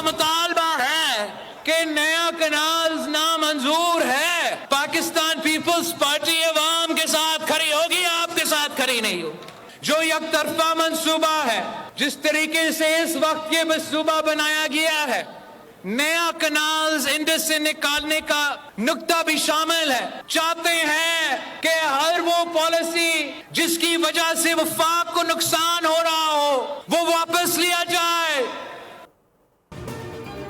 मुतालबा है कि नया कनाल नामंजूर है, पाकिस्तान पीपल्स पार्टी अवाम के साथ खड़ी होगी, आपके साथ खड़ी नहीं हो। जो यकतरफा मंसूबा है, जिस तरीके से इस वक्त ये मंसूबा बनाया गया है, नया कनाल्स इंडस से निकालने का नुक्ता भी शामिल है। चाहते हैं कि हर वो पॉलिसी जिसकी वजह से वफाक को नुकसान हो रहा हो वो वापस लिया जाए।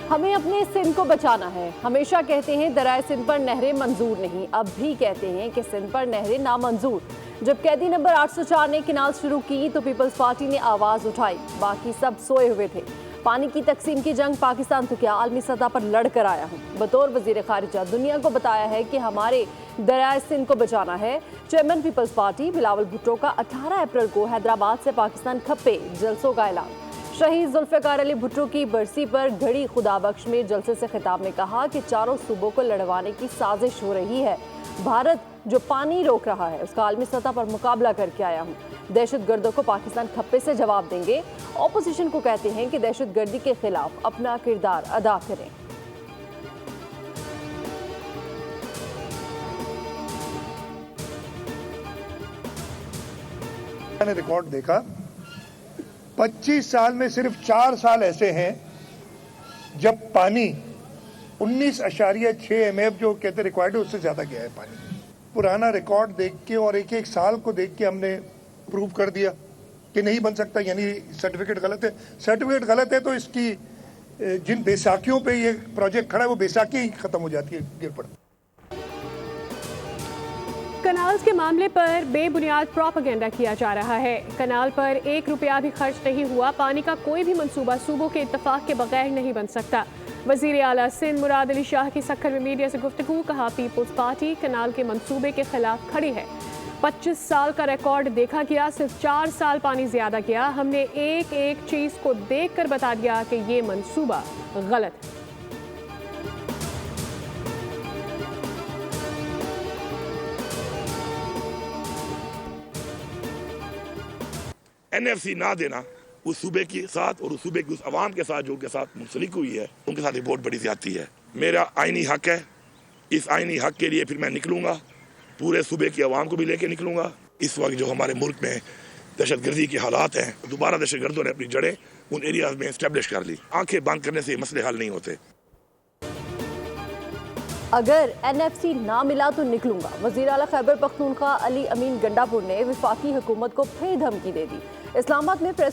हमें अपने सिंध को बचाना है। हमेशा कहते हैं दराए सिंध पर नहरें मंजूर नहीं, अब भी कहते हैं कि सिंध पर नहरें नामंजूर। जब कैदी नंबर 804 ने किनाल शुरू की तो पीपल्स पार्टी ने आवाज उठाई, बाकी सब सोए हुए थे। पानी की तकसीम की जंग पाकिस्तान तो क्या आलमी सतह पर लड़ कर आया हूँ। बतौर वजीर खारिजा दुनिया को बताया है कि हमारे दरियाए सिंध को बचाना है। चेयरमैन पीपल्स पार्टी बिलावल भुट्टो का 18 अप्रैल को हैदराबाद से पाकिस्तान खप्पे जलसों का ऐलान। शहीद जुल्फ़िकार अली भुट्टो की बरसी पर घड़ी खुदाबख्श में जलसे से खिताब में कहा कि चारों सूबों को लड़वाने की साजिश हो रही है। भारत जो पानी रोक रहा है उसका आलमी सतह पर मुकाबला करके आया हूँ। दहशतगर्दों को पाकिस्तान खप्पे से जवाब देंगे। ऑपोजिशन को कहते हैं कि दहशतगर्दी के खिलाफ अपना किरदार अदा करें। मैंने रिकॉर्ड देखा, 25 साल में सिर्फ 4 साल ऐसे हैं जब पानी 19.6 MF जो कहते रिक्वायर्ड है उससे ज्यादा गया है पानी। पुराना रिकॉर्ड देख के और एक एक साल को देख के हमने प्रूव कर दिया कि नहीं बन सकता, यानी सर्टिफिकेट गलत है। सर्टिफिकेट गलत है तो इसकी जिन बेसाखियों पे ये प्रोजेक्ट खड़ा है वो बेसाखी ही खत्म हो जाती है, गिर पड़ती है। कनाल्स के मामले पर बेबुनियाद प्रोपेगेंडा किया जा रहा है। कनाल पर 1 रुपया भी खर्च नहीं हुआ। पानी का कोई भी मंसूबा सूबों के इत्तेफाक के बगैर नहीं बन सकता। वजीर आला सिंध मुराद अली शाह की सक्खर में मीडिया से गुफ्तगू, कहा पीपल्स पार्टी कनाल के मंसूबे के खिलाफ खड़ी है। 25 साल का रिकॉर्ड देखा गया, सिर्फ 4 साल पानी ज्यादा गया। हमने एक एक चीज को देख कर बता दिया कि ये मंसूबा गलत है। NFC ना देना उस सूबे के साथ और उस सूबे की उस अवाम के साथ जो उनके साथ मुंसलिक हुई है, उनके साथ ये बहुत बड़ी ज्यादती है। मेरा आईनी हक है, इस आईनी हक के लिए फिर मैं निकलूंगा, पूरे सूबे की अवाम को भी लेके निकलूंगा। इस वक्त जो हमारे मुल्क में दहशतगर्दी के हालात हैं, दोबारा दहशतगर्दों ने अपनी जड़ें उन एरियाज में इस्टेब्लिश कर ली। आंखें बंद करने से ये मसले हल नहीं होते। अगर NFC ना मिला तो निकलूंगा। वजीर आला खैबर पख्तूनख्वा अली अमीन गंडापुर ने वफाकी हुकूमत को फिर धमकी दे दी। इस्लामाबाद में प्रेस